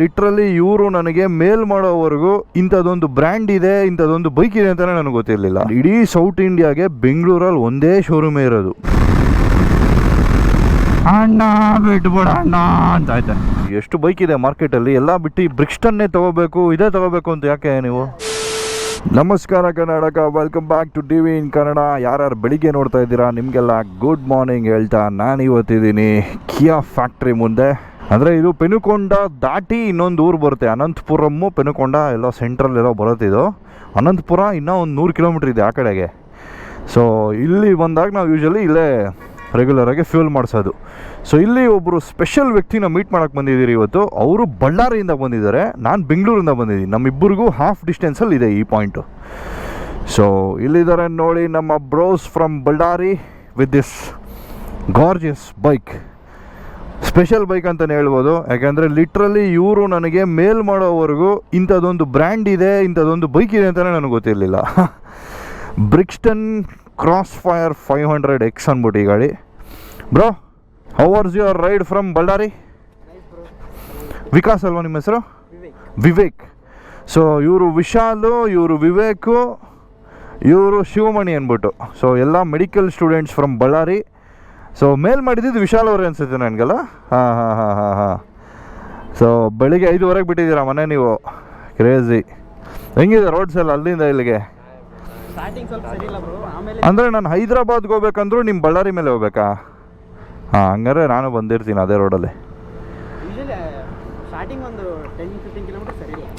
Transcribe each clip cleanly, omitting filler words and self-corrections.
Literally ಇವರು ನನಗೆ ಮೇಲ್ ಮಾಡೋವರೆಗೂ ಇಂಥದ್ದೊಂದು ಬ್ರ್ಯಾಂಡ್ ಇದೆ, ಇಂಥದ್ದೊಂದು ಬೈಕ್ ಇದೆ ಅಂತಾನೆ ನನಗೆ ಗೊತ್ತಿರಲಿಲ್ಲ. ಇಡೀ ಸೌತ್ ಇಂಡಿಯಾಗೆ ಬೆಂಗಳೂರಲ್ಲಿ ಒಂದೇ ಶೋರೂಮೇ ಇರೋದು. ಅಣ್ಣ ಬಿಟ್ಬಿಡ ಅಣ್ಣ ಅಂತ ಆಯ್ತಾ. ಎಷ್ಟು ಬೈಕ್ ಇದೆ ಮಾರ್ಕೆಟಲ್ಲಿ, ಎಲ್ಲ ಬಿಟ್ಟು ಬ್ರಿಕ್ಸ್ಟನ್ನೇ ತಗೋಬೇಕು, ಇದೇ ತಗೋಬೇಕು ಅಂತ ಯಾಕೆ ನೀವು? ನಮಸ್ಕಾರ Karnataka, welcome back to TV in Kannada. ಯಾರ್ಯಾರು ಬೆಳಿಗ್ಗೆ ನೋಡ್ತಾ ಇದ್ದೀರಾ ನಿಮಗೆಲ್ಲ ಗುಡ್ ಮಾರ್ನಿಂಗ್ ಹೇಳ್ತಾ ನಾನು ಇವತ್ತಿದ್ದೀನಿ ಕಿಯಾ ಫ್ಯಾಕ್ಟ್ರಿ ಮುಂದೆ. ಅಂದರೆ ಇದು ಪೆನುಕೊಂಡ ದಾಟಿ ಇನ್ನೊಂದು ಊರು ಬರುತ್ತೆ, ಅನಂತಪುರಮ್ಮು ಪೆನುಕೊಂಡ ಎಲ್ಲ ಸೆಂಟ್ರಲ್ ಎಲ್ಲ ಬರುತ್ತೆ. ಇದು ಅನಂತಪುರ ಇನ್ನೂ ಒಂದು 100 ಕಿಲೋಮೀಟ್ರ್ ಇದೆ ಆ ಕಡೆಗೆ. ಸೊ ಇಲ್ಲಿ ಬಂದಾಗ ನಾವು ಯೂಶ್ವಲಿ ಇಲ್ಲೇ ರೆಗ್ಯುಲರಾಗಿ ಫ್ಯೂಲ್ ಮಾಡಿಸೋದು. ಸೊ ಇಲ್ಲಿ ಒಬ್ಬರು ಸ್ಪೆಷಲ್ ವ್ಯಕ್ತಿನ ಮೀಟ್ ಮಾಡೋಕ್ಕೆ ಬಂದಿದ್ದೀರಿ ಇವತ್ತು. ಅವರು ಬಳ್ಳಾರಿಯಿಂದ ಬಂದಿದ್ದಾರೆ, ನಾನು ಬೆಂಗಳೂರಿಂದ ಬಂದಿದ್ದೀನಿ. ನಮ್ಮಿಬ್ಬರಿಗೂ ಹಾಫ್ ಡಿಸ್ಟೆನ್ಸಲ್ಲಿ ಇದೆ ಈ ಪಾಯಿಂಟು. ಸೊ ಇಲ್ಲಿದ್ದಾರೆ ನೋಡಿ ನಮ್ಮ bros from Ballari with this gorgeous bike. Special bike ಅಂತಲೇ ಹೇಳ್ಬೋದು, ಯಾಕೆಂದರೆ ಲಿಟ್ರಲಿ ಇವರು ನನಗೆ ಮೇಲ್ ಮಾಡೋವರೆಗೂ ಇಂಥದ್ದೊಂದು ಬ್ರ್ಯಾಂಡ್ ಇದೆ, ಇಂಥದ್ದೊಂದು ಬೈಕ್ ಇದೆ ಅಂತಲೇ ನನಗೆ ಗೊತ್ತಿರಲಿಲ್ಲ. ಬ್ರಿಕ್ಸ್ಟನ್ ಕ್ರಾಸ್ ಫೈರ್ 500X ಅಂದ್ಬಿಟ್ಟು ಈ ಗಾಡಿ. Bro, how was your ride from Ballari? Vikas ಅಲ್ವಾ ನಿಮ್ಮ ಹೆಸರು? ವಿವೇಕ್. ಸೊ ಇವರು ವಿಶಾಲು, ಇವರು ವಿವೇಕು, ಇವರು ಶಿವಮಣಿ ಅಂದ್ಬಿಟ್ಟು. ಸೊ ಎಲ್ಲ medical students from Ballari. So ಮೇಲ್ ಮಾಡಿದ್ದು ವಿಶಾಲ್ ಅವರೇ ಅನಿಸುತ್ತೆ ನನಗೆಲ್ಲ. ಹಾಂ. ಸೊ ಬೆಳಿಗ್ಗೆ 5:30 ಬಿಟ್ಟಿದ್ದೀರಾ ಮನೆ ನೀವು. ಕ್ರೇಜಿ. ಹೆಂಗಿದೆ ರೋಡ್ಸ್ ಎಲ್ಲ ಅಲ್ಲಿಂದ ಇಲ್ಲಿಗೆ? ಅಂದರೆ ನಾನು ಹೈದ್ರಾಬಾದ್ಗೆ ಹೋಗ್ಬೇಕಂದ್ರೂ ನಿಮ್ಮ ಬಳ್ಳಾರಿ ಮೇಲೆ ಹೋಗ್ಬೇಕಾ? ಹಾಂ, ಹಂಗಾರೆ ನಾನು ಬಂದಿರ್ತೀನಿ ಅದೇ ರೋಡಲ್ಲಿ.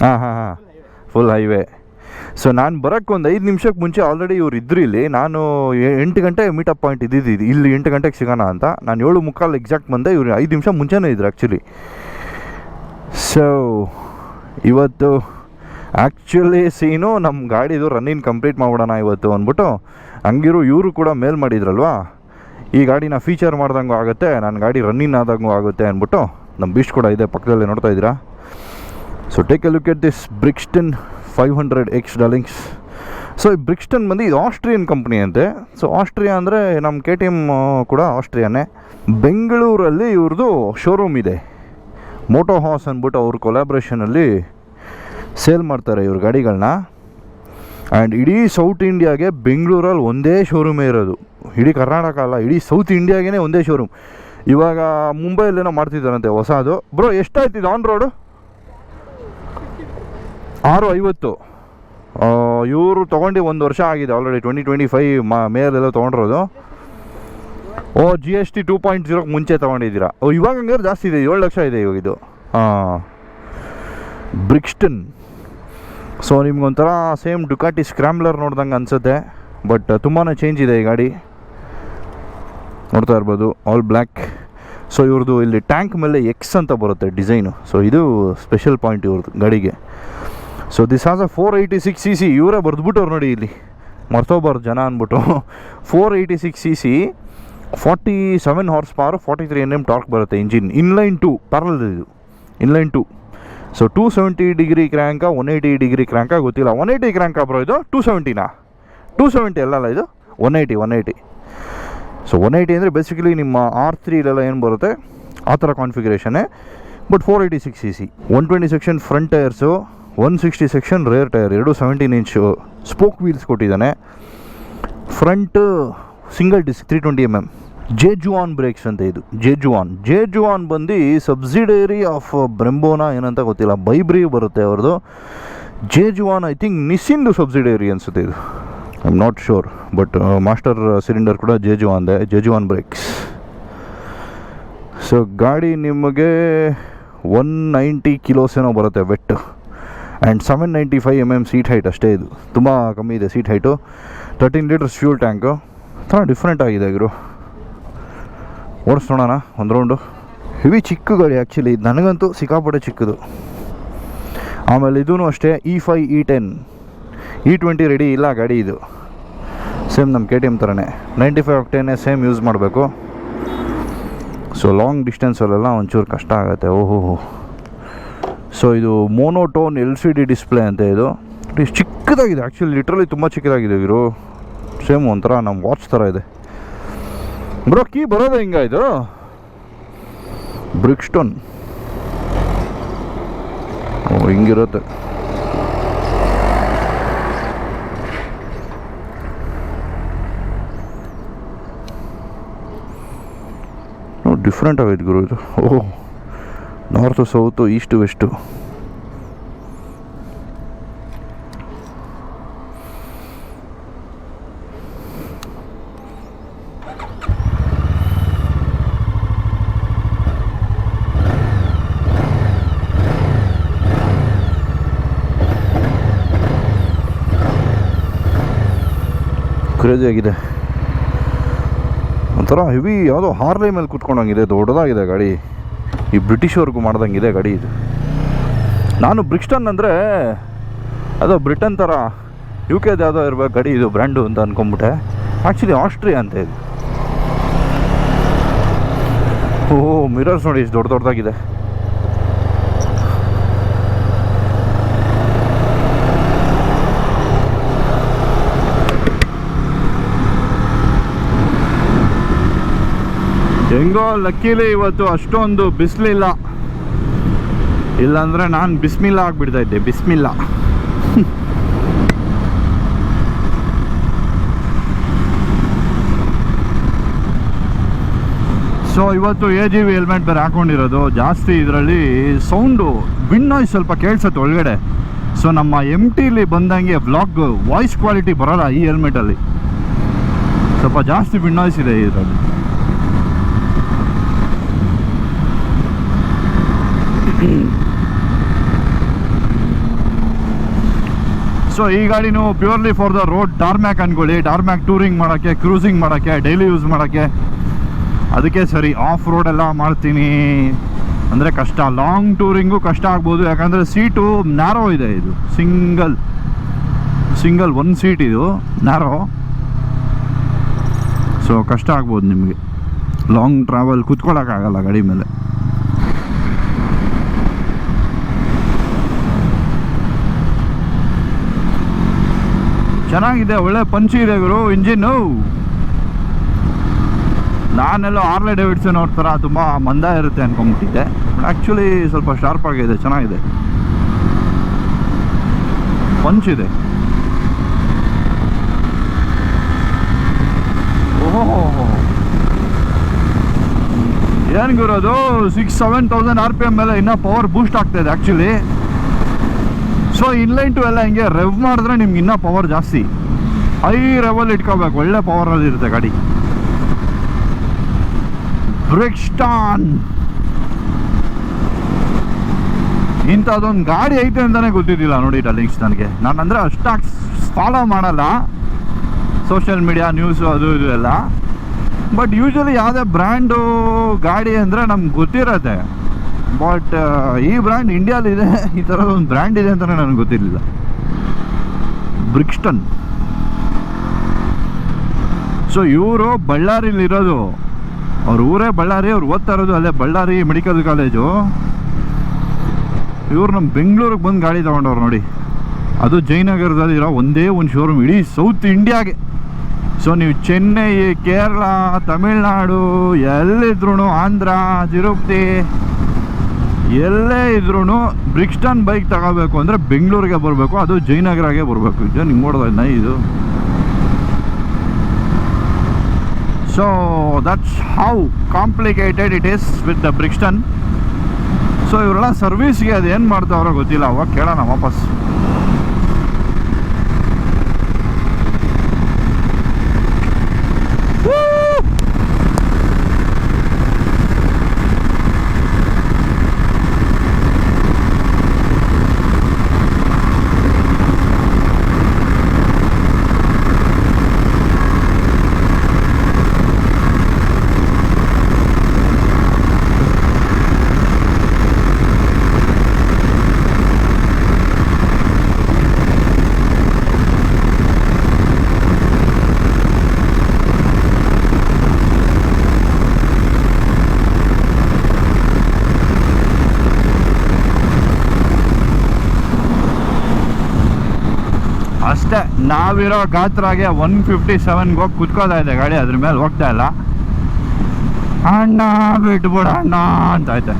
ಹಾಂ, ಫುಲ್ ಹೈವೇ. ಸೊ ನಾನು ಬರೋಕ್ಕೆ ಒಂದು 5 ನಿಮಿಷಕ್ಕೆ ಮುಂಚೆ ಆಲ್ರೆಡಿ ಇವ್ರು ಇದ್ರು ಇಲ್ಲಿ. ನಾನು 8 ಗಂಟೆ ಮೀಟಪ್ ಪಾಯಿಂಟ್ ಇದ್ದಿದ್ದು ಇಲ್ಲಿ 8 ಗಂಟೆಗೆ ಸಿಗೋಣ ಅಂತ. ನಾನು 7:45 ಎಕ್ಸಾಕ್ಟ್ ಬಂದೆ, ಇವ್ರು 5 ನಿಮಿಷ ಮುಂಚೆನೇ ಇದ್ರು ಆ್ಯಕ್ಚುಲಿ. ಸೊ ಇವತ್ತು ಆ್ಯಕ್ಚುಲಿ ಸೀನು ನಮ್ಮ ಗಾಡಿದು ರನ್ನಿಂಗ್ ಕಂಪ್ಲೀಟ್ ಮಾಡ್ಬಿಡೋಣ ಇವತ್ತು ಅಂದ್ಬಿಟ್ಟು. ಹಂಗಿರು ಇವರು ಕೂಡ ಮೇಲ್ ಮಾಡಿದ್ರಲ್ವಾ, ಈ ಗಾಡಿನ ಫೀಚರ್ ಮಾಡ್ದಂಗೂ ಆಗುತ್ತೆ, ನನ್ನ ಗಾಡಿ ರನ್ನಿಂಗ್ ಆದಂಗೂ ಆಗುತ್ತೆ ಅಂದ್ಬಿಟ್ಟು. ನಮ್ಮ ಬೀಸ್ಟ್ ಕೂಡ ಇದೆ ಪಕ್ಕದಲ್ಲಿ, ನೋಡ್ತಾ ಇದ್ದೀರಾ. So take a look at this Brixton 500X darlings. So ಈ ಬ್ರಿಕ್ಸ್ಟನ್ ಬಂದು ಇದು ಆಸ್ಟ್ರಿಯನ್ ಕಂಪ್ನಿ ಅಂತೆ. ಸೊ ಆಸ್ಟ್ರಿಯಾ ಅಂದರೆ ನಮ್ಮ KTM ಕೂಡ ಆಸ್ಟ್ರಿಯಾನೇ. ಬೆಂಗಳೂರಲ್ಲಿ ಇವ್ರದ್ದು ಶೋರೂಮ್ ಇದೆ, ಮೋಟೋ ಹಾಸ್ ಅಂದ್ಬಿಟ್ಟು. ಅವ್ರ ಕೊಲಾಬ್ರೇಷನಲ್ಲಿ ಸೇಲ್ ಮಾಡ್ತಾರೆ ಇವ್ರ ಗಾಡಿಗಳನ್ನ. ಆ್ಯಂಡ್ ಇಡೀ ಸೌತ್ ಇಂಡಿಯಾಗೆ ಬೆಂಗಳೂರಲ್ಲಿ ಒಂದೇ ಶೋರೂಮೇ ಇರೋದು. ಇಡೀ ಕರ್ನಾಟಕ ಅಲ್ಲ, ಇಡೀ ಸೌತ್ ಇಂಡಿಯಾಗೇ ಒಂದೇ ಶೋರೂಮ್. ಇವಾಗ ಮುಂಬೈಯಲ್ಲೇನೋ ಮಾಡ್ತಿದ್ದಾರಂತೆ ಹೊಸದು. ಬ್ರೋ ಎಷ್ಟಾಯ್ತು ಇದು ಆನ್ ರೋಡು? 650. ಇವರು ತೊಗೊಂಡು 1 ವರ್ಷ ಆಗಿದೆ ಆಲ್ರೆಡಿ. 2025 ಮೇಲೆಲ್ಲ ತೊಗೊಂಡಿರೋದು. GST 2.0 ಮುಂಚೆ ತೊಗೊಂಡಿದ್ದೀರಾ? ಇವಾಗ ಹಂಗಾರೆ ಜಾಸ್ತಿ ಇದೆ, 7 ಲಕ್ಷ ಇದೆ ಇವಾಗ ಇದು. ಹಾಂ, ಬ್ರಿಕ್ಸ್ಟನ್. ಸೊ ನಿಮ್ಗೊಂಥರ ಸೇಮ್ ಡುಕಾಟಿ ಸ್ಕ್ರಾಮ್ಲರ್ ನೋಡ್ದಂಗೆ ಅನಿಸುತ್ತೆ, ಬಟ್ ತುಂಬಾ ಚೇಂಜ್ ಇದೆ ಈ ಗಾಡಿ. ನೋಡ್ತಾ ಇರ್ಬೋದು, ಆಲ್ ಬ್ಲ್ಯಾಕ್. ಸೊ ಇವ್ರದ್ದು ಇಲ್ಲಿ ಟ್ಯಾಂಕ್ ಮೇಲೆ X ಅಂತ ಬರುತ್ತೆ ಡಿಸೈನು. ಸೊ ಇದು ಸ್ಪೆಷಲ್ ಪಾಯಿಂಟ್ ಇವ್ರದ್ದು ಗಾಡಿಗೆ. So this has a 486cc. ಇವರೇ ಬರೆದ್ಬಿಟ್ಟವ್ರು ನೋಡಿ ಇಲ್ಲಿ, ಮರ್ತೋಬಾರ್ದು ಜನ ಅಂದ್ಬಿಟ್ಟು. 486cc, 47 horse power, 43 Nm torque ಬರುತ್ತೆ. ಇಂಜಿನ್ ಇನ್ಲೈನ್ 2 ಪ್ಯಾರಲಲ್ ಇದು, ಇನ್ಲೈನ್ 2. ಸೊ 270 ಡಿಗ್ರಿ ಕ್ರ್ಯಾಂಕ, 180 ಡಿಗ್ರಿ ಕ್ರ್ಯಾಂಕ ಗೊತ್ತಿಲ್ಲ. 180 ಕ್ರ್ಯಾಂಕ ಬ್ರೋ ಇದು? 270ನಾ? 270 ಅಲ್ಲಲ್ಲ ಇದು, 180. ಸೊ 180 ಅಂದರೆ ಬೇಸಿಕಲಿ ನಿಮ್ಮ R3 ಇಲ್ಲೆಲ್ಲ ಏನು ಬರುತ್ತೆ ಆ ಥರ ಕಾನ್ಫಿಗರೇಷನ್ನೇ, but 486cc. 120 section front tyres, 160 section rear tyre, 17 ಇಂಚು ಸ್ಪೋಕ್ ವೀಲ್ಸ್ ಕೊಟ್ಟಿದ್ದಾನೆ. Front single disc 320mm. J Juan brakes ಅಂತ ಇದು. ಜೇಜುವಾನ್ ಬಂದು ಸಬ್ಸಿಡರಿ ಆಫ್ ಬ್ರೆಂಬೋನ ಏನಂತ ಗೊತ್ತಿಲ್ಲ, ಬೈಬ್ರಿ ಬರುತ್ತೆ ಅವ್ರದ್ದು. ಜೇಜುವಾನ್ ಐ ಥಿಂಕ್ ನಿಸ್ಸಿಂದು ಸಬ್ಸಿಡರಿ ಅನಿಸುತ್ತೆ ಇದು, I am not sure. But master cylinder ಕೂಡ ಜೇಜುವಾನ್ ಬ್ರೇಕ್ಸ್. ಸೊ ಗಾಡಿ ನಿಮಗೆ 190 ಕಿಲೋಸ್ ಏನೋ ಬರುತ್ತೆ vet. And 795mm seat height ಅಷ್ಟೇ. ಇದು ತುಂಬ ಕಮ್ಮಿ ಇದೆ seat height. 13 litres fuel tank. ಥರ ಡಿಫ್ರೆಂಟ್ ಆಗಿದೆ ಇವರು. ಓಡಿಸೋಣ ಒಂದು ರೌಂಡು. ಹೆವಿ ಚಿಕ್ಕ ಗಾಡಿ ಆ್ಯಕ್ಚುಲಿ, ನನಗಂತೂ ಸಿಕ್ಕಾಪಟ್ಟೆ ಚಿಕ್ಕದು. ಆಮೇಲೆ ಇದೂ ಅಷ್ಟೇ E5 E10 E20 ರೆಡಿ ಇಲ್ಲ ಗಾಡಿ ಇದು. ಸೇಮ್ ನಮ್ಮ KTM ಥರನೇ 95 octane ಸೇಮ್ ಯೂಸ್ ಮಾಡಬೇಕು. ಸೊ ಲಾಂಗ್ ಡಿಸ್ಟೆನ್ಸಲ್ಲೆಲ್ಲ ಒಂಚೂರು ಕಷ್ಟ ಆಗುತ್ತೆ. ಓಹೋ. ಸೊ ಇದು ಮೋನೋಟೋನ್ LCD ಡಿಸ್ಪ್ಲೇ ಅಂತ. ಇದು ಚಿಕ್ಕದಾಗಿದೆ ಆ್ಯಕ್ಚುಲಿ, ಲಿಟ್ರಲಿ ತುಂಬ ಚಿಕ್ಕದಾಗಿದೆ ಇವರು. ಸೇಮ್ ಒಂಥರ ನಮ್ಮ ವಾಚ್ ಥರ ಇದೆ. ಬ್ರೋ ಕೀ ಬರೋದು ಹಿಂಗ ಇದು? ಬ್ರಿಕ್ಸ್ಟನ್ ಓ ಹಿಂಗಿರುತ್ತೆ. ಡಿಫ್ರೆಂಟ್ ಆಗೈತೆ ಗುರು ಇದು. ಓಹ್, north south east west. Crazy ಆಗಿದೆ. ಒಂಥರ ಹೆವಿ ಯಾವುದೋ ಹಾರ್ಲೆ ಮೇಲೆ ಕೂತ್ಕೊಂಡಂಗಿದೆ, ದೊಡ್ಡದಾಗಿದೆ ಗಾಡಿ. ಈ ಬ್ರಿಟಿಷವ್ರಿಗೂ ಮಾಡ್ದಂಗಿದೆ ಗಾಡಿ ಇದು. ನಾನು ಬ್ರಿಕ್ಸ್ಟನ್ ಅಂದರೆ ಅದು ಬ್ರಿಟನ್ ಥರ ಯು ಕೆದು ಯಾವುದೋ ಇರಬೇಕು ಗಾಡಿ ಇದು ಬ್ರ್ಯಾಂಡು ಅಂತ ಅಂದ್ಕೊಂಬಿಟ್ಟೆ. ಆ್ಯಕ್ಚುಲಿ ಆಸ್ಟ್ರಿಯಾ ಅಂತ ಇದು. ಓಹ್, ಮಿರರ್ಸ್ ನೋಡಿ ಇಷ್ಟು ದೊಡ್ಡದಾಗಿದೆ. ಹೆಂಗೋ ಲಕ್ಕೀಲಿ ಇವತ್ತು ಅಷ್ಟೊಂದು ಬಿಸಿಲಿಲ್ಲ, ಇಲ್ಲಾಂದರೆ ನಾನು ಬಿಸ್ಮಿಲ್ಲ ಆಗಿಬಿಡ್ತಾ ಇದ್ದೆ. ಬಿಸ್ಮಿಲ್ಲ. ಸೊ ಇವತ್ತು AGV ಹೆಲ್ಮೆಟ್ ಬೇರೆ ಹಾಕೊಂಡಿರೋದು ಜಾಸ್ತಿ. ಇದರಲ್ಲಿ ಸೌಂಡು ವಿಂಡ್ ನಾಯ್ಸ್ ಸ್ವಲ್ಪ ಕೇಳಿಸುತ್ತೆ ಒಳಗಡೆ. ಸೊ ನಮ್ಮ MTಲಿ ಬಂದಂಗೆ ವ್ಲಾಗ್ ವಾಯ್ಸ್ ಕ್ವಾಲಿಟಿ ಬರೋಲ್ಲ ಈ ಹೆಲ್ಮೆಟಲ್ಲಿ. ಸ್ವಲ್ಪ ಜಾಸ್ತಿ ವಿಂಡ್ ನಾಯ್ಸ್ ಇದೆ ಇದರಲ್ಲಿ. ಸೊ ಈ ಗಾಡಿನೂ purely for the road, tarmac ಅನ್ಕೊಳ್ಳಿ. ಟಾರ್ಮ್ಯಾಕ್ ಟೂರಿಂಗ್ ಮಾಡೋಕ್ಕೆ, ಕ್ರೂಸಿಂಗ್ ಮಾಡೋಕ್ಕೆ, ಡೈಲಿ ಯೂಸ್ ಮಾಡೋಕ್ಕೆ ಅದಕ್ಕೆ ಸರಿ. ಆಫ್ ರೋಡ್ ಎಲ್ಲ ಮಾಡ್ತೀನಿ ಅಂದರೆ ಕಷ್ಟ, ಲಾಂಗ್ ಟೂರಿಂಗು ಕಷ್ಟ ಆಗ್ಬೋದು. ಯಾಕಂದರೆ ಸೀಟು ನ್ಯಾರೋ ಇದೆ. ಇದು ಸಿಂಗಲ್ ಒಂದು ಸೀಟ್ ಇದು ನ್ಯಾರೋ. ಸೊ ಕಷ್ಟ ಆಗ್ಬೋದು ನಿಮಗೆ ಲಾಂಗ್ ಟ್ರಾವೆಲ್ ಕೂತ್ಕೊಳ್ಳೋಕ್ಕಾಗಲ್ಲ ಗಾಡಿ ಮೇಲೆ. ಚೆನ್ನಾಗಿದೆ, ಒಳ್ಳೆ ಪಂಚಿ ಇದೆ ಗುರು ಇಂಜಿನ್ನು. ನಾನೆಲ್ಲ ಹಾರ್ಲೆ ಡೇವಿಡ್ಸನ್ ಅವ್ರ ಥರ ತುಂಬ ಮಂದ ಇರುತ್ತೆ ಅಂದ್ಕೊಂಬಿಟ್ಟಿದ್ದೆ. ಆ್ಯಕ್ಚುಲಿ ಸ್ವಲ್ಪ ಶಾರ್ಪ್ ಆಗಿದೆ, ಚೆನ್ನಾಗಿದೆ, ಪಂಚ್ ಇದೆ. ಓಹೋ, ಏನು ಗುರು ಅದು 6,000-7,000 RPM ಮೇಲೆ ಇನ್ನೂ ಪವರ್ ಬೂಸ್ಟ್ ಆಗ್ತಾಯಿದೆ ಆ್ಯಕ್ಚುಲಿ. ಸೊ ಇನ್ಲೈನ್ ಟು ಎಲ್ಲ ಹಿಂಗೆ ರೆವ್ ಮಾಡಿದ್ರೆ ನಿಮ್ಗೆ ಇನ್ನೂ ಪವರ್ ಜಾಸ್ತಿ. ಹೈ ರೆವಲ್ ಇಟ್ಕೋಬೇಕು, ಒಳ್ಳೆ ಪವರಲ್ಲಿ ಇರುತ್ತೆ ಗಾಡಿ. ಬ್ರಿಕ್ಸ್ಟನ್ ಇಂಥದ್ದೊಂದು ಗಾಡಿ ಐತೆ ಅಂತಲೇ ಗೊತ್ತಿದ್ದಿಲ್ಲ ನೋಡಿ ಡಾರ್ಲಿಂಗ್ಸ್ ನನಗೆ. ನಾನು ಅಂದರೆ ಅಷ್ಟಾಗಿ ಫಾಲೋ ಮಾಡಲ್ಲ ಸೋಷಿಯಲ್ ಮೀಡಿಯಾ ನ್ಯೂಸು ಅದು ಇದು ಎಲ್ಲ. ಬಟ್ ಯೂಶ್ವಲಿ ಯಾವುದೇ ಬ್ರ್ಯಾಂಡು ಗಾಡಿ ಅಂದರೆ ನಮ್ಗೆ ಗೊತ್ತಿರತ್ತೆ. ಬಟ್ ಈ ಬ್ರ್ಯಾಂಡ್ ಇಂಡಿಯಾಲಿದೆ, ಈ ಥರದೊಂದು ಬ್ರ್ಯಾಂಡ್ ಇದೆ ಅಂತಲೇ ನನಗೆ ಗೊತ್ತಿರಲಿಲ್ಲ. ಬ್ರಿಕ್ಸ್ಟನ್. ಸೊ ಇವರು ಬಳ್ಳಾರಿಲಿರೋದು, ಅವ್ರ ಊರೇ ಬಳ್ಳಾರಿ, ಅವ್ರು ಓದ್ತಾ ಇರೋದು ಅಲ್ಲೇ ಬಳ್ಳಾರಿ ಮೆಡಿಕಲ್ ಕಾಲೇಜು. ಇವ್ರು ನಮ್ಮ ಬೆಂಗಳೂರಿಗೆ ಬಂದು ಗಾಡಿ ತೊಗೊಂಡವ್ರು ನೋಡಿ. ಅದು ಜಯನಗರದಲ್ಲಿರೋ ಒಂದೇ ಒಂದು ಶೋರೂಮ್ ಇಡೀ ಸೌತ್ ಇಂಡಿಯಾಗೆ. ಸೊ ನೀವು ಚೆನ್ನೈ, ಕೇರಳ, ತಮಿಳ್ನಾಡು ಎಲ್ಲಿದ್ರೂ, ಆಂಧ್ರ, ತಿರುಪತಿ ಎಲ್ಲೇ ಇದ್ರೂ ಬ್ರಿಕ್ಸ್ಟನ್ ಬೈಕ್ ತಗೋಬೇಕು ಅಂದರೆ ಬೆಂಗಳೂರಿಗೆ ಬರಬೇಕು, ಅದು ಜಯನಗರಾಗೆ ಬರಬೇಕು. ಇದು ನಿಮ್ಗೆ ನೋಡೋದ ಇದು. So that's how complicated it is with the Brixton. So ಇವರೆಲ್ಲ ಸರ್ವಿಸ್ಗೆ ಅದು ಏನು ಮಾಡ್ತಾವ್ರೋ ಗೊತ್ತಿಲ್ಲ. ಅವಾಗ ಕೇಳೋಣ ವಾಪಸ್. ಅಷ್ಟೇ, ನಾವಿರೋ ಗಾತ್ರಾಗೆ 157ಗೆ ಹೋಗಿ ಕುತ್ಕೋತಾ ಇದೆ ಗಾಡಿ, ಅದ್ರ ಮೇಲೆ ಹೋಗ್ತಾ ಇಲ್ಲ. ಅಣ್ಣ ಬಿಟ್ಬಿಡ ಅಣ್ಣ ಅಂತ ಐತೆ.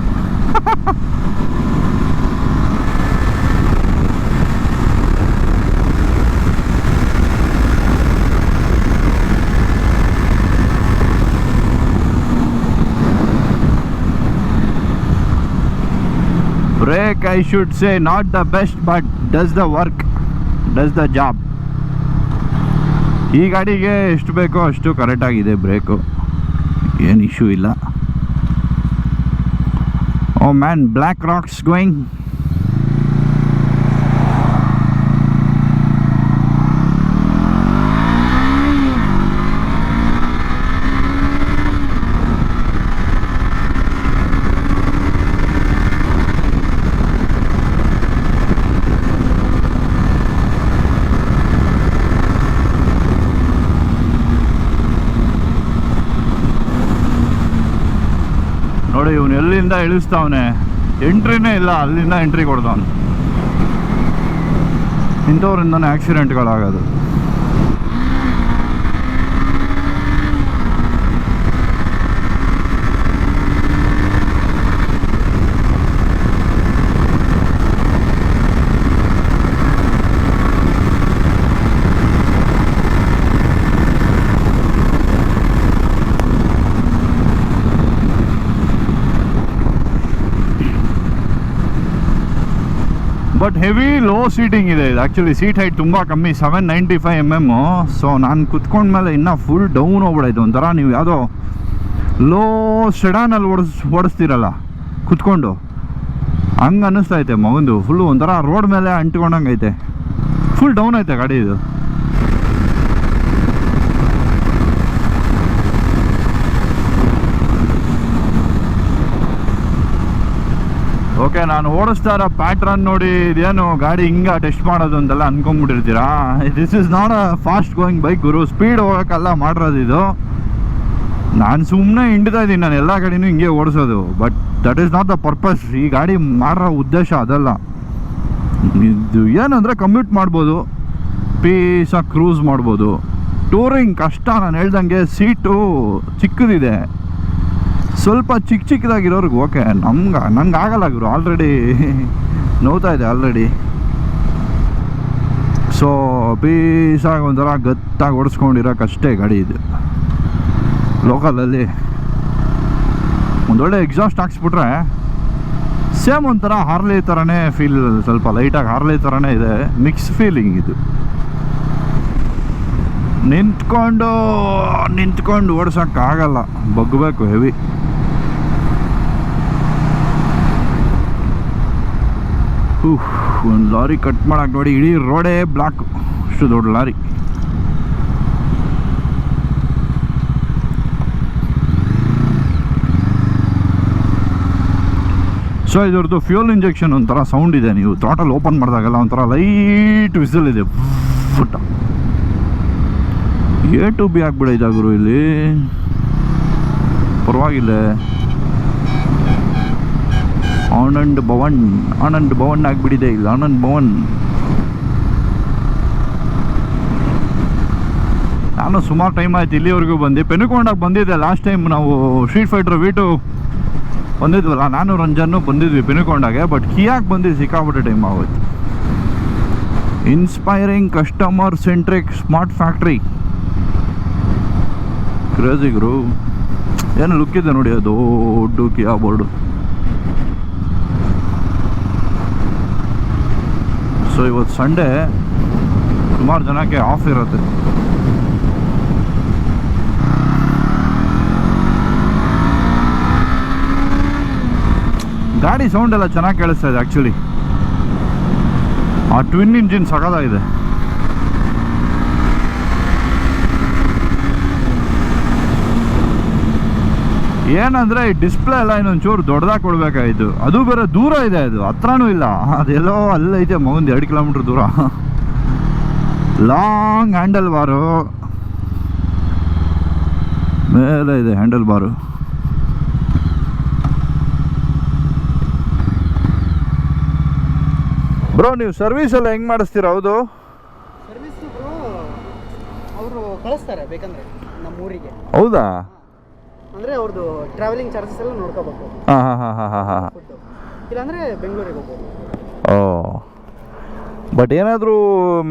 Brake I should say not the best but does the work, does the job. ಈ ಗಾಡಿಗೆ ಎಷ್ಟು ಬೇಕೋ ಅಷ್ಟು ಕರೆಕ್ಟಾಗಿದೆ ಬ್ರೇಕು, ಏನು ಇಶ್ಯೂ ಇಲ್ಲ. Oh man, black rocks going. ನೋಡಿ ಇವನು ಎಲ್ಲಿಂದ ಇಳಿಸ್ತಾವನೆ, ಎಂಟ್ರಿನೇ ಇಲ್ಲ, ಅಲ್ಲಿಂದ ಎಂಟ್ರಿ ಕೊಡ್ತಾವನು. ಇಂಥವ್ರಿಂದನೇ ಆಕ್ಸಿಡೆಂಟ್ಗಳಾಗೋದು. ಬಟ್ ಹೆವಿ ಲೋ ಸೀಟಿಂಗ್ ಇದೆ ಇದು. ಆ್ಯಕ್ಚುಲಿ ಸೀಟ್ ಹೈಟ್ ತುಂಬ ಕಮ್ಮಿ, 795 mm. ಸೊ ನಾನು ಕುತ್ಕೊಂಡ್ಮೇಲೆ ಇನ್ನೂ ಫುಲ್ ಡೌನ್ ಹೋಗ್ಬಿಡಾಯ್ತು. ಒಂಥರ ನೀವು ಯಾವುದೋ ಲೋ ಸೆಡಾನಲ್ಲಿ ಓಡಿಸ್ತೀರಲ್ಲ ಕುತ್ಕೊಂಡು, ಹಂಗೆ ಅನ್ನಿಸ್ತೈತೆ ಮಗಂದು. ಫುಲ್ಲು ಒಂಥರ ರೋಡ್ ಮೇಲೆ ಅಂಟ್ಕೊಂಡಂಗೆ ಐತೆ, ಫುಲ್ ಡೌನ್ ಐತೆ ಗಾಡಿ ಇದು. ಓಕೆ, ನಾನು ಓಡಿಸ್ತಾ ಇರೋ ಪ್ಯಾಟ್ರನ್ ನೋಡಿ ಇದೇನು ಗಾಡಿ ಹಿಂಗೆ ಟೆಸ್ಟ್ ಮಾಡೋದು ಅಂತೆಲ್ಲ ಅನ್ಕೊಂಡ್ಬಿಟ್ಟಿರ್ತೀರಾ. This is not a fast going bike ಗುರು, ಸ್ಪೀಡ್ ಹೋಗೋಕ್ಕೆಲ್ಲ ಮಾಡಿರೋದು ಇದು. ನಾನು ಸುಮ್ಮನೆ ಹಿಂಡ್ತಾ ಇದ್ದೀನಿ, ನಾನು ಎಲ್ಲ ಗಾಡಿನೂ ಹಿಂಗೆ ಓಡಿಸೋದು. But that is not the purpose. ಈ ಗಾಡಿ ಮಾಡೋ ಉದ್ದೇಶ ಅದಲ್ಲ. ಇದು ಏನಂದರೆ ಕಮ್ಯೂಟ್ ಮಾಡ್ಬೋದು, ಪೀಸಾಗಿ ಕ್ರೂಸ್ ಮಾಡ್ಬೋದು. ಟೂರಿಂಗ್ ಕಷ್ಟ, ನಾನು ಹೇಳ್ದಂಗೆ ಸೀಟು ಚಿಕ್ಕದಿದೆ, ಸ್ವಲ್ಪ ಚಿಕ್ಕದಾಗಿರೋರ್ಗೆ ಓಕೆ. ನಂಗೆ ಆಗಲ್ಲ ಗುರು, ಆಲ್ರೆಡಿ ನೋವ್ತಾ ಇದೆ ಆಲ್ರೆಡಿ. ಸೊ ಪೀಸಾಗಿ ಒಂಥರ ಗತ್ತಾಗಿ ಓಡಿಸ್ಕೊಂಡಿರೋಕ್ಕಷ್ಟೇ ಗಾಡಿ ಇದು. ಲೋಕಲಲ್ಲಿ ಒಂದೊಳ್ಳೆ ಎಕ್ಸಾಸ್ಟ್ ಹಾಕ್ಸ್ಬಿಟ್ರೆ ಸೇಮ್ ಒಂಥರ ಹಾರ್ಲಿ ಥರನೇ ಫೀಲ್, ಸ್ವಲ್ಪ ಲೈಟಾಗಿ ಹಾರ್ಲಿ ಥರನೇ ಇದೆ, ಮಿಕ್ಸ್ ಫೀಲಿಂಗ್ ಇದು. ನಿಂತ್ಕೊಂಡು ಓಡ್ಸೋಕ್ಕಾಗಲ್ಲ, ಬಗ್ಬೇಕು ಹೆವಿ. ಒಂದು ಲಾರಿ ಕಟ್ ಮಾಡಕ್ಕೆ ನೋಡಿ, ಇಡೀ ರೋಡೇ ಬ್ಲಾಕ್, ಅಷ್ಟು ದೊಡ್ಡ ಲಾರಿ. ಸೊ ಇದ್ರದ್ದು ಫ್ಯೂಲ್ ಇಂಜೆಕ್ಷನ್ ಒಂಥರ ಸೌಂಡ್ ಇದೆ. ನೀವು ಥ್ರಾಟಲ್ ಓಪನ್ ಮಾಡಿದಾಗೆಲ್ಲ ಒಂಥರ ಲೈಟ್ ವಿಸಲ್ ಇದೆ, ಫುಟ್ A to B ಆಗ್ಬಿಡೈತಾ ಗುರು ಇಲ್ಲಿ. ಪರವಾಗಿಲ್ಲ. ಆನಂದ್ ಭವನ್ ಆಗಿಬಿಟ್ಟಿದೆ ಇಲ್ಲಿ, ಆನಂದ್ ಭವನ್. ನಾನು ಸುಮಾರು ಟೈಮ್ ಆಯ್ತು ಇಲ್ಲಿವರೆಗೂ ಬಂದು. ಪೆನುಕೊಂಡಾಗ ಬಂದಿದ್ದೆ ಲಾಸ್ಟ್ ಟೈಮ್, ನಾವು ಸ್ಟ್ರೀಟ್ ಫೈಟರ್ V2 ಬಂದಿದ್ವಲ್ಲ, ನಾನು ರಂಜನ್ನು ಬಂದಿದ್ವಿ ಪೆನುಕೊಂಡಾಗೆ. ಬಟ್ ಕಿಯಾಗಿ ಬಂದಿದ್ದು ಸಿಕ್ಕಾಬಿಟ್ಟೆ ಟೈಮ್ ಆಗೋಯ್ತು. Inspiring customer centric smart factory, crazy ಗುರು. ಏನು ಲುಕ್ ಇದೆ ನೋಡಿ, ಅದು ದೊಡ್ಡ ಕಿಯಾ ಬೋರ್ಡು. ಸೊ ಇವತ್ತು ಸಂಡೇ, ಸುಮಾರು ಜನಕ್ಕೆ ಆಫ್ ಇರುತ್ತೆ. ಗಾಡಿ ಸೌಂಡ್ ಎಲ್ಲ ಚೆನ್ನಾಗಿ ಕೇಳಿಸ್ತಾ ಇದೆ ಆ್ಯಕ್ಚುಲಿ. ಆ ಟ್ವಿನ್ ಇಂಜಿನ್ ಸಖತ್ತಾಗಿದೆ. ಏನಂದರೆ ಈ ಡಿಸ್ಪ್ಲೇ ಎಲ್ಲ ಇನ್ನೊಂಚೂರು ದೊಡ್ಡದಾಗಿ ಕೊಡಬೇಕಾಯಿತು. ಅದು ಬೇರೆ ದೂರ ಇದೆ, ಅದು ಹತ್ರನೂ ಇಲ್ಲ, ಅದೆಲ್ಲೋ ಅಲ್ಲೈತೆ ಮಗಂದು 2 ಕಿಲೋಮೀಟ್ರ್ ದೂರ. ಲಾಂಗ್ ಹ್ಯಾಂಡಲ್ ಬಾರು ಮೇಲೆ ಇದೆ, ಹ್ಯಾಂಡಲ್ ಬಾರು. ಬ್ರೋ ನೀವು ಸರ್ವಿಸ್ ಎಲ್ಲ ಹೆಂಗೆ ಮಾಡಿಸ್ತೀರಾ? ಹೌದು, ಸರ್ವಿಸ್ ಅವರು ಕಳಿಸ್ತಾರೆ ಬೇಕಂದ್ರೆ ನಮ್ಮ ಊರಿಗೆ. ಹೌದಾ? ಅಂದರೆ ಅವ್ರದ್ದು ಟ್ರಾವೆಲಿಂಗ್ ಚಾರ್ಜಸ್ ಎಲ್ಲ ನೋಡ್ಕೋಬೇಕು. ಹಾಂ ಹಾಂ ಹಾಂ ಹಾಂ ಹಾಂ ಹಾಂ. ಇಲ್ಲಾಂದರೆ ಬೆಂಗಳೂರಿಗೆ ಹೋಗ್ಬೋದು. ಓ, ಬಟ್ ಏನಾದರೂ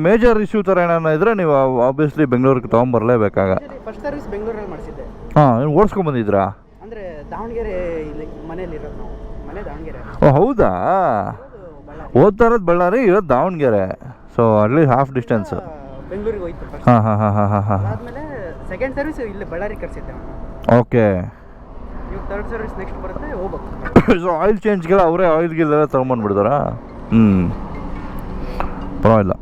ಮೇಜರ್ ಇಶ್ಯೂ ಥರ ಏನಾದ್ರು ಇದ್ದರೆ ನೀವು ಆಬ್ವಿಯಸ್ಲಿ ಬೆಂಗಳೂರಿಗೆ ತೊಗೊಂಬರಲೇಬೇಕಾಗ. ಫಸ್ಟ್ ಸರ್ವಿಸ್ ಬೆಂಗಳೂರಲ್ಲಿ ಮಾಡಿಸಿದ್ದೆ. ಹಾಂ, ಓಡಿಸ್ಕೊಂಬಂದಿದ್ರಾ? ಅಂದರೆ ದಾವಣಗೆರೆ ಇಲ್ಲಿ ಮನೇಲಿ ಇರೋದು ನಾವು. ಮನೆ ದಾವಣಗೆರೆ. ಓ ಹೌದಾ, ಅದು ಬಳ್ಳಾರಿ. ಓದ್ತಾ ಇರೋದು ಬಳ್ಳಾರಿ, ಇರೋದು Davanagere. So at least half distance. ಬೆಂಗಳೂರಿಗೆ ಹೋಯ್ತು ಫಸ್ಟ್. ಹಾಂ ಹಾಂ ಹಾಂ ಹಾಂ ಹಾಂ ಹಾಂ. ಅದಾದಮೇಲೆ ಸೆಕೆಂಡ್ ಸರ್ವಿಸ್ ಇಲ್ಲಿ ಬಳ್ಳಾರಿ ಕರ್ಸಿದ್ದೆ. ಓಕೆ. ಇವಾಗ ಥರ್ಡ್ ಸರ್ವಿಸ್ ನೆಕ್ಸ್ಟ್ ಬರುತ್ತೆ, ಹೋಗ್ಬೇಕು. ಸೊ ಆಯಿಲ್ ಚೇಂಜ್ಗೆಲ್ಲ ಅವರೇ ಆಯಿಲ್ ಗಿಲ್ಲೆಲ್ಲ ತೊಗೊಂಬಂದ್ಬಿಡ್ತಾರಾ? ಪರವಾಗಿಲ್ಲ.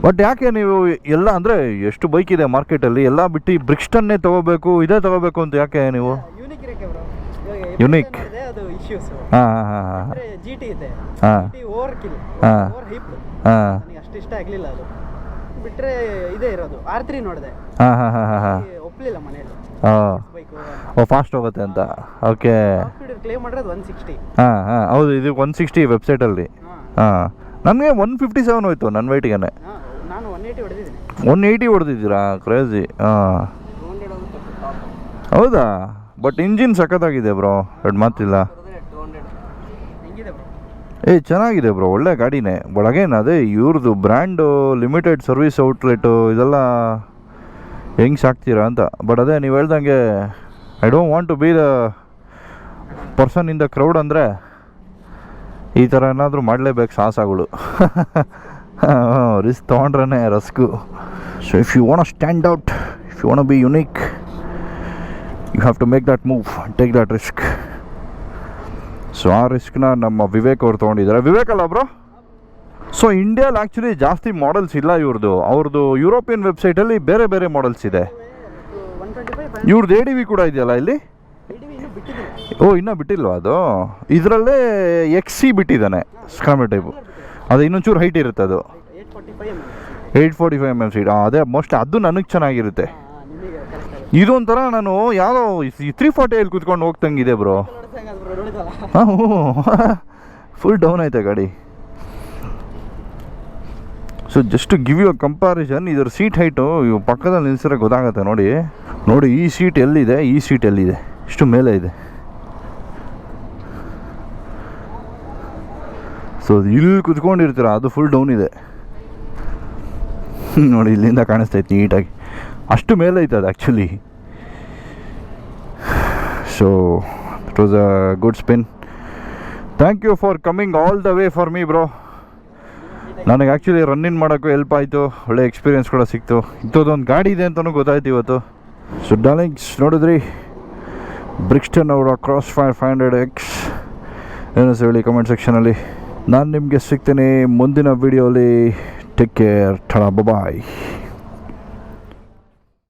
ಬಟ್ ಯಾಕೆ ನೀವು ಎಲ್ಲ ಅಂದರೆ ಎಷ್ಟು ಬೈಕ್ ಇದೆ ಮಾರ್ಕೆಟಲ್ಲಿ, ಎಲ್ಲ ಬಿಟ್ಟು ಬ್ರಿಕ್ಸ್ಟನ್ನೇ ತೊಗೋಬೇಕು, ಇದೇ ತೊಗೋಬೇಕು ಅಂತ ಯಾಕೆ ನೀವು? ಯೂನಿಕ್ ಇರಕ್ಕೆ ಬ್ರೋ. Unique. ಅದು ಇಶ್ಯೂಸ್. ಹಾಂ ಹಾಂ ಹಾಂ ಹಾಂ ಅಂದರೆ ಜಿ ಟಿ ಇದೆ. ಹಾಂ ಜಿ ಟಿ ಓವರ್ ಕಿಲ್, ಹಾಂ. Over hype. ಹಾಂ ನನಗೆ ಅಷ್ಟು ಇಷ್ಟ ಆಗಲಿಲ್ಲ ಅದು. ಬಿಟ್ಟರೆ ಇದೇ ಇರೋದು R3 ನೋಡಿದೆ, ಹಾಂ ಹಾಂ ಹಾಂ ಹಾಂ ಹಾಂ. ಒಪ್ಪಲಿಲ್ಲ ಮನೇಲಿ ಹಾಂ. ಬೈಕು. ಓ ಫಾಸ್ಟ್ ಹೋಗುತ್ತೆ ಅಂತ. ಓಕೆ. ಸ್ಪೀಡ್ ಕ್ಲೇಮ್ ಮಾಡಿರೋದು 160. ಹಾಂ ಹಾಂ ಹೌದು, ಇದು 160 ವೆಬ್ಸೈಟಲ್ಲಿ. ಹಾಂ ನನಗೆ 157 ಹೋಯ್ತು ನನ್ನ ವೆಯ್ಟಿಗೆ. ನಾನು 180 ಹೊಡೆದಿದ್ದೀನಿ. 180 ಹೊಡೆದಿದ್ದೀರಾ? ಕ್ರೇಜಿ. ಹಾಂ 200 ಆಗುತ್ತೆ ಟಾಪ್. ಹೌದಾ? ಬಟ್ ಇಂಜಿನ್ ಸಖತ್ತಾಗಿದೆ ಬ್ರೋ, ಎರಡು ಮಾತಿಲ್ಲ. 200 ಹೆಂಗಿದೆ ಬ್ರೋ? ಚೆನ್ನಾಗಿದೆ ಬ್ರೋ, ಒಳ್ಳೆ ಗಾಡಿನೇ. ಬಟ್ ಅಗೇನ್ ಅದೇ ಇವ್ರದ್ದು ಬ್ರ್ಯಾಂಡು, ಲಿಮಿಟೆಡ್ ಸರ್ವಿಸ್ ಔಟ್ಲೆಟು, ಇದೆಲ್ಲ ಹೆಂಗೆ ಸಾಕ್ತೀರಾ ಅಂತ. ಬಟ್ ಅದೇ ನೀವು ಹೇಳ್ದಂಗೆ I don't want to be the person in the crowd. ಅಂದರೆ ಈ ಥರ ಏನಾದರೂ ಮಾಡಲೇಬೇಕು ಸಾಹಸಗಳು. ರಿಸ್ಕ್ ತೊಗೊಂಡ್ರೇ rusk. So if you want stand out, if you want be unique, you have to make that move, take that risk. So ಆ ರಿಸ್ಕ್ನ ನಮ್ಮ ವಿವೇಕ್ ಅವ್ರು ತೊಗೊಂಡಿದ್ದಾರೆ. ವಿವೇಕ್ ಅಲ್ಲ ಬ್ರೋ? ಸೊ ಇಂಡಿಯಾಲಿ ಆ್ಯಕ್ಚುಲಿ ಜಾಸ್ತಿ ಮಾಡಲ್ಸ್ ಇಲ್ಲ ಇವ್ರದ್ದು. ಅವ್ರದ್ದು ಯುರೋಪಿಯನ್ ವೆಬ್ಸೈಟಲ್ಲಿ ಬೇರೆ ಬೇರೆ ಮಾಡಲ್ಸ್ ಇದೆ. 125 ಇವ್ರದ್ದು ADV ಕೂಡ ಇದೆಯಲ್ಲ ಇಲ್ಲಿ? ADV ಇನ್ನೂ ಬಿಟ್ಟಿದ್ದೀನಿ. ಓ ಇನ್ನೂ ಬಿಟ್ಟಿಲ್ವಾ ಅದು? ಇದರಲ್ಲೇ XC ಬಿಟ್ಟಿದ್ದಾನೆ, ಸ್ಕ್ರಾಮೆ ಟೈಪು. ಅದು ಇನ್ನೊಂಚೂರು ಹೈಟ್ ಇರುತ್ತೆ ಅದು. 845 mm. 845 mm seat. ಅದೇ ಮೋಸ್ಟ್ ಅದು ನನಗೆ ಚೆನ್ನಾಗಿರುತ್ತೆ. ನಿಮಗೆ ಕರೆಕ್ಟ್ ಆಗುತ್ತೆ. ಇದೊಂಥರ ನಾನು ಯಾವುದೋ 340 ಕೂತ್ಕೊಂಡು ಹೋಗ್ತಂಗಿದೆ ಬ್ರೋ. ಬ್ರೋ ನೋಡಿದಲ್ಲ. ಹಾಂ ಫುಲ್ ಡೌನ್ ಐತೆ ಗಾಡಿ. So just to give you a comparison, ಇದರ ಸೀಟ್ ಹೈಟು ಇವು ಪಕ್ಕದಲ್ಲಿ ನಿಲ್ಸಿದ್ರೆ ಗೊತ್ತಾಗುತ್ತೆ. ನೋಡಿ ನೋಡಿ, ಈ ಸೀಟ್ ಎಲ್ಲಿದೆ, ಈ ಸೀಟ್ ಎಲ್ಲಿದೆ, ಇಷ್ಟು ಮೇಲೆ ಇದೆ. ಸೊ ಇಲ್ಲಿ ಕುತ್ಕೊಂಡಿರ್ತೀರ, ಅದು ಫುಲ್ ಡೌನ್ ಇದೆ. ನೋಡಿ ಇಲ್ಲಿಂದ ಕಾಣಿಸ್ತೈತೆ ನೀಟಾಗಿ, ಅಷ್ಟು ಮೇಲೆ ಐತೆ ಅದು actually. So it was a good spin. Thank you for coming all the way for me bro. ನನಗೆ ಆ್ಯಕ್ಚುಲಿ ರನ್ನಿಂಗ್ ಮಾಡೋಕ್ಕೂ ಹೆಲ್ಪ್ ಆಯಿತು, ಒಳ್ಳೆ ಎಕ್ಸ್ಪೀರಿಯೆನ್ಸ್ ಕೂಡ ಸಿಕ್ತು. ಇಂಥದ್ದೊಂದು ಗಾಡಿ ಇದೆ ಅಂತಲೂ ಗೊತ್ತಾಯ್ತು ಇವತ್ತು. ಸೊ ಡಾರ್ಲಿಂಗ್ಸ್, ನೋಡಿದ್ರಿ ಬ್ರಿಕ್ಸ್ಟನ್ ಅವರ ಕ್ರಾಸ್ 500X. ಏನು ಹೇಳಿ ಕಮೆಂಟ್ ಸೆಕ್ಷನಲ್ಲಿ. ನಾನು ನಿಮಗೆ ಸಿಗ್ತೀನಿ ಮುಂದಿನ ವೀಡಿಯೋಲಿ. ಟೇಕ್ ಕೇರ್, ಠಳ ಬಾಯ್.